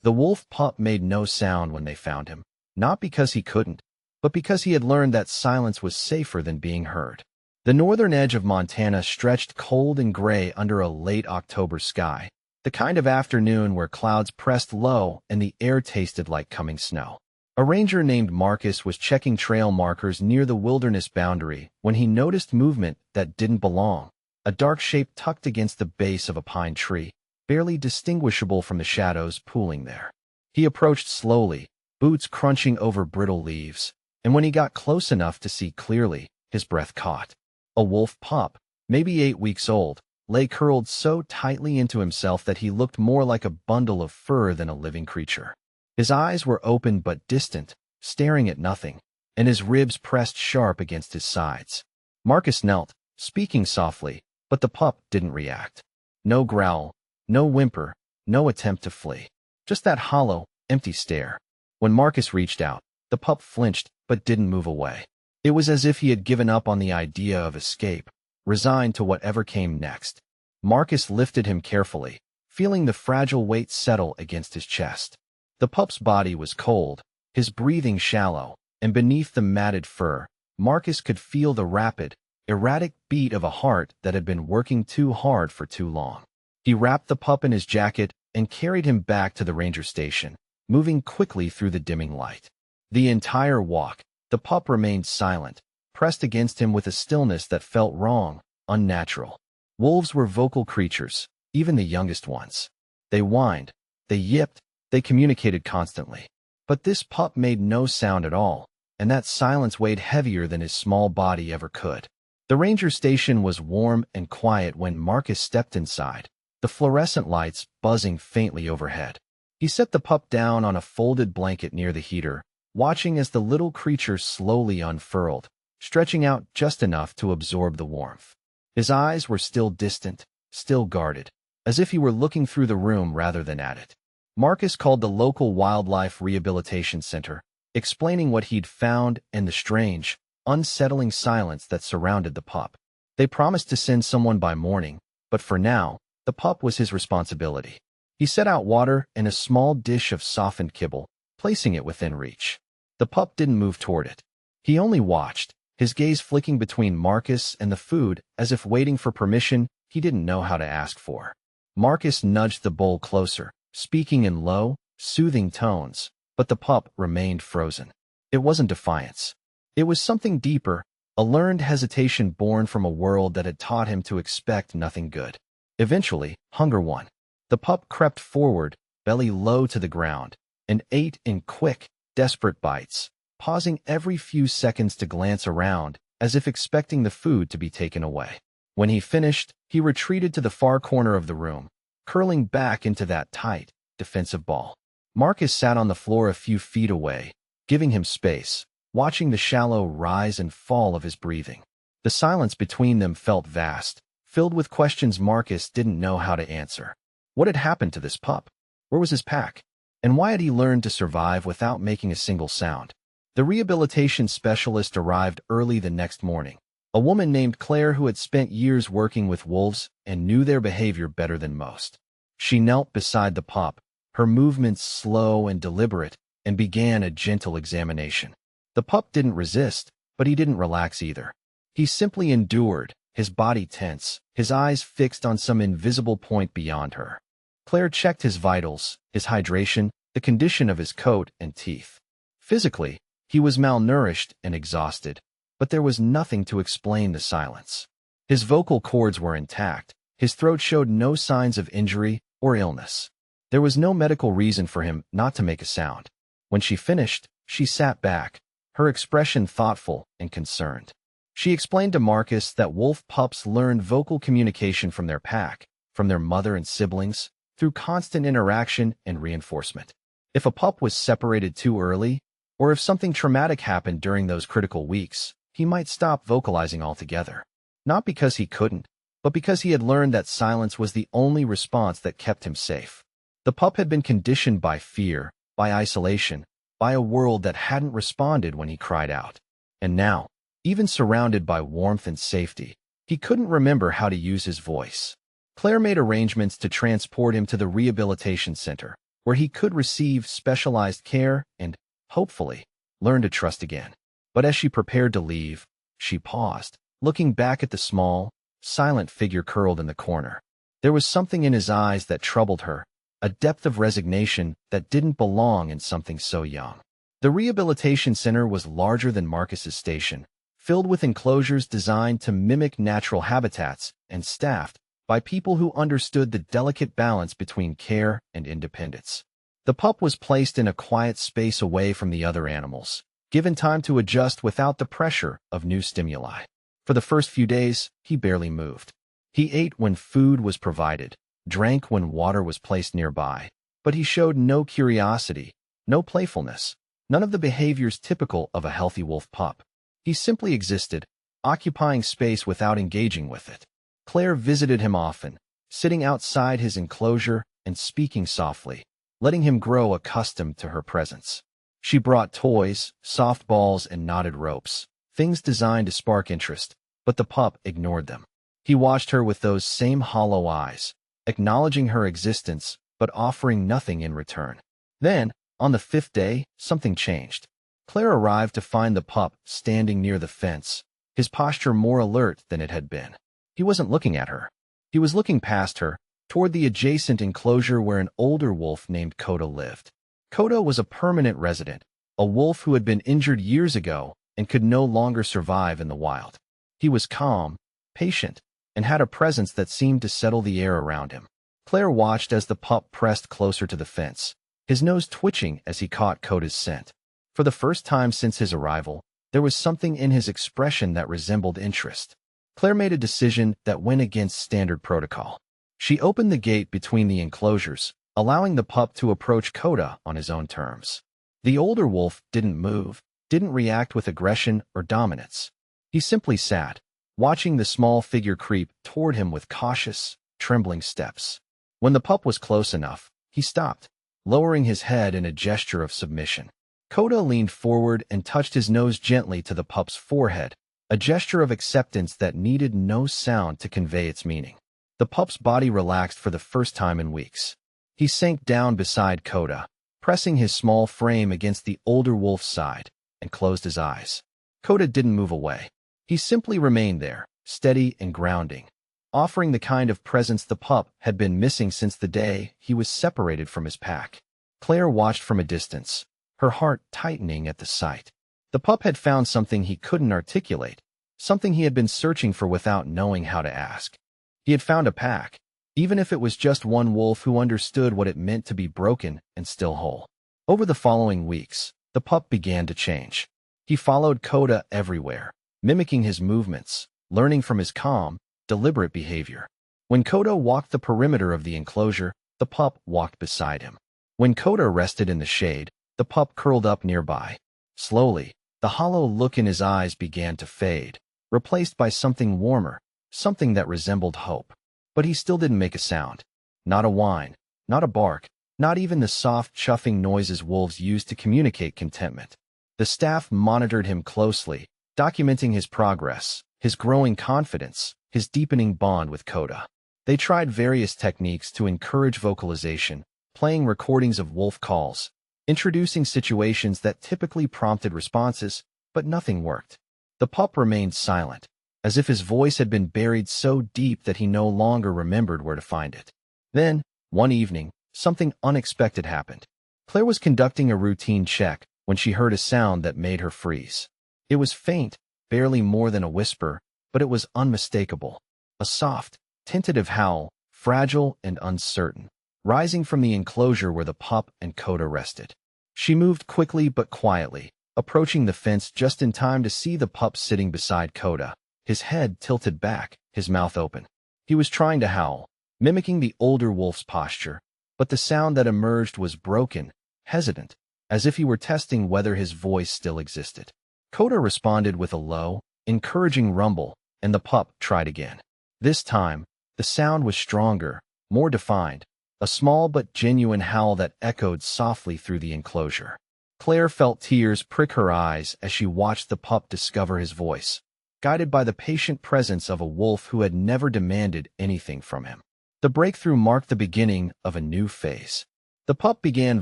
The wolf pup made no sound when they found him, not because he couldn't, but because he had learned that silence was safer than being heard. The northern edge of Montana stretched cold and gray under a late October sky, the kind of afternoon where clouds pressed low and the air tasted like coming snow. A ranger named Marcus was checking trail markers near the wilderness boundary when he noticed movement that didn't belong, a dark shape tucked against the base of a pine tree, barely distinguishable from the shadows pooling there. He approached slowly, boots crunching over brittle leaves, and when he got close enough to see clearly, his breath caught. A wolf pup, maybe 8 weeks old, lay curled so tightly into himself that he looked more like a bundle of fur than a living creature. His eyes were open but distant, staring at nothing, and his ribs pressed sharp against his sides. Marcus knelt, speaking softly, but the pup didn't react. No growl, no whimper, no attempt to flee. Just that hollow, empty stare. When Marcus reached out, the pup flinched but didn't move away. It was as if he had given up on the idea of escape, resigned to whatever came next. Marcus lifted him carefully, feeling the fragile weight settle against his chest. The pup's body was cold, his breathing shallow, and beneath the matted fur, Marcus could feel the rapid, erratic beat of a heart that had been working too hard for too long. He wrapped the pup in his jacket and carried him back to the ranger station, moving quickly through the dimming light. The entire walk, the pup remained silent, pressed against him with a stillness that felt wrong, unnatural. Wolves were vocal creatures, even the youngest ones. They whined, they yipped, they communicated constantly. But this pup made no sound at all, and that silence weighed heavier than his small body ever could. The ranger station was warm and quiet when Marcus stepped inside, the fluorescent lights buzzing faintly overhead. He set the pup down on a folded blanket near the heater, watching as the little creature slowly unfurled, stretching out just enough to absorb the warmth. His eyes were still distant, still guarded, as if he were looking through the room rather than at it. Marcus called the local wildlife rehabilitation center, explaining what he'd found and the strange, unsettling silence that surrounded the pup. They promised to send someone by morning, but for now, the pup was his responsibility. He set out water and a small dish of softened kibble, placing it within reach. The pup didn't move toward it. He only watched, his gaze flicking between Marcus and the food as if waiting for permission he didn't know how to ask for. Marcus nudged the bowl closer, speaking in low, soothing tones, but the pup remained frozen. It wasn't defiance. It was something deeper, a learned hesitation born from a world that had taught him to expect nothing good. Eventually, hunger won. The pup crept forward, belly low to the ground, and ate in quick, desperate bites, pausing every few seconds to glance around, as if expecting the food to be taken away. When he finished, he retreated to the far corner of the room, curling back into that tight, defensive ball. Marcus sat on the floor a few feet away, giving him space, watching the shallow rise and fall of his breathing. The silence between them felt vast, filled with questions Marcus didn't know how to answer. What had happened to this pup? Where was his pack? And why had he learned to survive without making a single sound? The rehabilitation specialist arrived early the next morning, a woman named Claire who had spent years working with wolves and knew their behavior better than most. She knelt beside the pup, her movements slow and deliberate, and began a gentle examination. The pup didn't resist, but he didn't relax either. He simply endured, his body tense, his eyes fixed on some invisible point beyond her. Claire checked his vitals, his hydration, the condition of his coat and teeth. Physically, he was malnourished and exhausted, but there was nothing to explain the silence. His vocal cords were intact, his throat showed no signs of injury or illness. There was no medical reason for him not to make a sound. When she finished, she sat back, her expression thoughtful and concerned. She explained to Marcus that wolf pups learned vocal communication from their pack, from their mother and siblings, through constant interaction and reinforcement. If a pup was separated too early, or if something traumatic happened during those critical weeks, he might stop vocalizing altogether. Not because he couldn't, but because he had learned that silence was the only response that kept him safe. The pup had been conditioned by fear, by isolation, by a world that hadn't responded when he cried out. And now, even surrounded by warmth and safety, he couldn't remember how to use his voice. Claire made arrangements to transport him to the rehabilitation center, where he could receive specialized care and, hopefully, learn to trust again. But as she prepared to leave, she paused, looking back at the small, silent figure curled in the corner. There was something in his eyes that troubled her, a depth of resignation that didn't belong in something so young. The rehabilitation center was larger than Marcus's station, filled with enclosures designed to mimic natural habitats and staffed by people who understood the delicate balance between care and independence. The pup was placed in a quiet space away from the other animals, given time to adjust without the pressure of new stimuli. For the first few days, he barely moved. He ate when food was provided, drank when water was placed nearby, but he showed no curiosity, no playfulness, none of the behaviors typical of a healthy wolf pup. He simply existed, occupying space without engaging with it. Claire visited him often, sitting outside his enclosure and speaking softly, letting him grow accustomed to her presence. She brought toys, soft balls, and knotted ropes, things designed to spark interest, but the pup ignored them. He watched her with those same hollow eyes, acknowledging her existence but offering nothing in return. Then, on the 5th day, something changed. Claire arrived to find the pup standing near the fence, his posture more alert than it had been. He wasn't looking at her. He was looking past her, toward the adjacent enclosure where an older wolf named Coda lived. Coda was a permanent resident, a wolf who had been injured years ago and could no longer survive in the wild. He was calm, patient, and had a presence that seemed to settle the air around him. Claire watched as the pup pressed closer to the fence, his nose twitching as he caught Coda's scent. For the first time since his arrival, there was something in his expression that resembled interest. Claire made a decision that went against standard protocol. She opened the gate between the enclosures, allowing the pup to approach Coda on his own terms. The older wolf didn't move, didn't react with aggression or dominance. He simply sat, watching the small figure creep toward him with cautious, trembling steps. When the pup was close enough, he stopped, lowering his head in a gesture of submission. Coda leaned forward and touched his nose gently to the pup's forehead, a gesture of acceptance that needed no sound to convey its meaning. The pup's body relaxed for the first time in weeks. He sank down beside Coda, pressing his small frame against the older wolf's side, and closed his eyes. Coda didn't move away. He simply remained there, steady and grounding, offering the kind of presence the pup had been missing since the day he was separated from his pack. Claire watched from a distance, her heart tightening at the sight. The pup had found something he couldn't articulate, something he had been searching for without knowing how to ask. He had found a pack, even if it was just one wolf who understood what it meant to be broken and still whole. Over the following weeks, the pup began to change. He followed Coda everywhere, mimicking his movements, learning from his calm, deliberate behavior. When Coda walked the perimeter of the enclosure, the pup walked beside him. When Coda rested in the shade, the pup curled up nearby. Slowly, the hollow look in his eyes began to fade, replaced by something warmer, something that resembled hope. But he still didn't make a sound. Not a whine, not a bark, not even the soft chuffing noises wolves use to communicate contentment. The staff monitored him closely, documenting his progress, his growing confidence, his deepening bond with Coda. They tried various techniques to encourage vocalization, playing recordings of wolf calls, introducing situations that typically prompted responses, but nothing worked. The pup remained silent, as if his voice had been buried so deep that he no longer remembered where to find it. Then, one evening, something unexpected happened. Claire was conducting a routine check when she heard a sound that made her freeze. It was faint, barely more than a whisper, but it was unmistakable. A soft, tentative howl, fragile and uncertain, rising from the enclosure where the pup and Coda rested. She moved quickly but quietly, approaching the fence just in time to see the pup sitting beside Coda, his head tilted back, his mouth open. He was trying to howl, mimicking the older wolf's posture, but the sound that emerged was broken, hesitant, as if he were testing whether his voice still existed. Coda responded with a low, encouraging rumble, and the pup tried again. This time, the sound was stronger, more defined, a small but genuine howl that echoed softly through the enclosure. Claire felt tears prick her eyes as she watched the pup discover his voice, guided by the patient presence of a wolf who had never demanded anything from him. The breakthrough marked the beginning of a new phase. The The pup began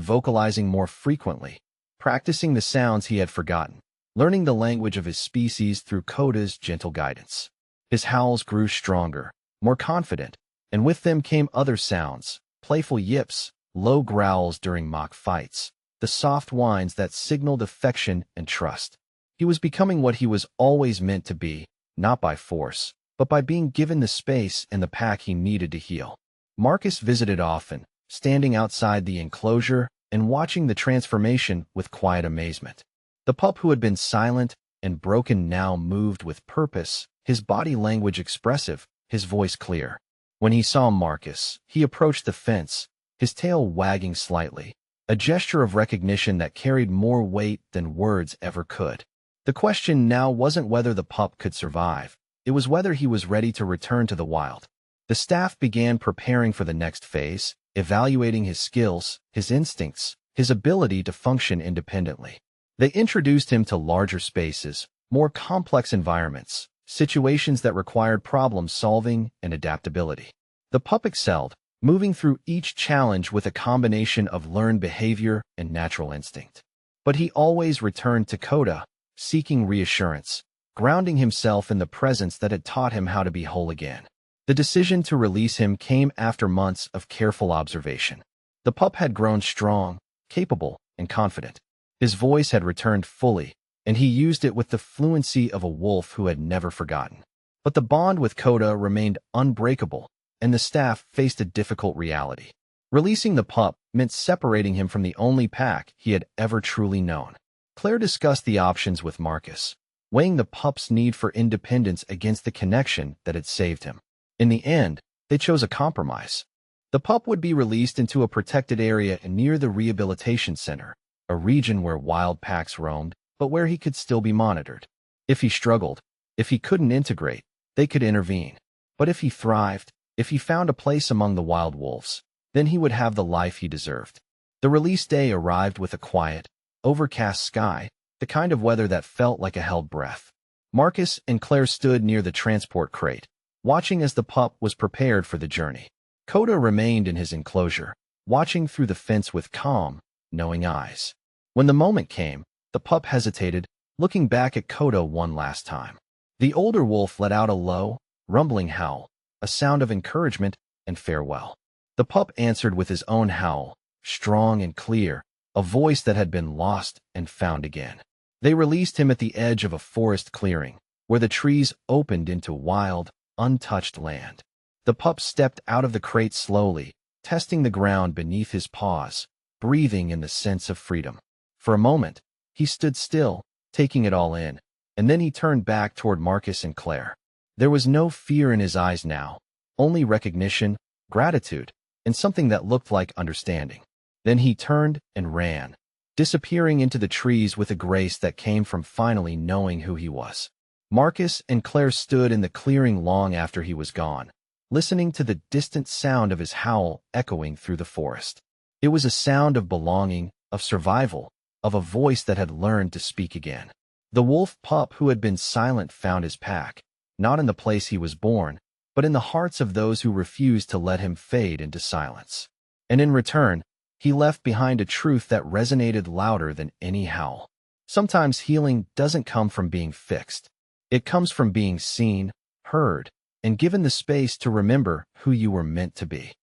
vocalizing more frequently, practicing the sounds he had forgotten, learning the language of his species through Koda's gentle guidance. His howls grew stronger, more confident, and with them came other sounds, playful yips, low growls during mock fights, the soft whines that signaled affection and trust. He was becoming what he was always meant to be, not by force, but by being given the space and the pack he needed to heal. Marcus visited often, standing outside the enclosure and watching the transformation with quiet amazement. The pup who had been silent and broken now moved with purpose, his body language expressive, his voice clear. When he saw Marcus, he approached the fence, his tail wagging slightly, a gesture of recognition that carried more weight than words ever could. The question now wasn't whether the pup could survive, it was whether he was ready to return to the wild. The staff began preparing for the next phase, evaluating his skills, his instincts, his ability to function independently. They introduced him to larger spaces, more complex environments, situations that required problem-solving and adaptability. The pup excelled, moving through each challenge with a combination of learned behavior and natural instinct. But he always returned to Koda, seeking reassurance, grounding himself in the presence that had taught him how to be whole again. The decision to release him came after months of careful observation. The pup had grown strong, capable, and confident. His voice had returned fully, and he used it with the fluency of a wolf who had never forgotten. But the bond with Koda remained unbreakable, and the staff faced a difficult reality. Releasing the pup meant separating him from the only pack he had ever truly known. Claire discussed the options with Marcus, weighing the pup's need for independence against the connection that had saved him. In the end, they chose a compromise. The pup would be released into a protected area near the rehabilitation center, a region where wild packs roamed, but where he could still be monitored. If he struggled, if he couldn't integrate, they could intervene. But if he thrived, if he found a place among the wild wolves, then he would have the life he deserved. The release day arrived with a quiet, overcast sky, the kind of weather that felt like a held breath. Marcus and Claire stood near the transport crate, watching as the pup was prepared for the journey. Koda remained in his enclosure, watching through the fence with calm, knowing eyes. When the moment came, the pup hesitated, looking back at Koda one last time. The older wolf let out a low, rumbling howl, a sound of encouragement and farewell. The pup answered with his own howl, strong and clear, a voice that had been lost and found again. They released him at the edge of a forest clearing, where the trees opened into wild, untouched land. The pup stepped out of the crate slowly, testing the ground beneath his paws, breathing in the sense of freedom. For a moment, he stood still, taking it all in, and then he turned back toward Marcus and Claire. There was no fear in his eyes now, only recognition, gratitude, and something that looked like understanding. Then he turned and ran, disappearing into the trees with a grace that came from finally knowing who he was. Marcus and Claire stood in the clearing long after he was gone, listening to the distant sound of his howl echoing through the forest. It was a sound of belonging, of survival, of a voice that had learned to speak again. The wolf pup who had been silent found his pack, not in the place he was born, but in the hearts of those who refused to let him fade into silence. And in return, he left behind a truth that resonated louder than any howl. Sometimes healing doesn't come from being fixed. It comes from being seen, heard, and given the space to remember who you were meant to be.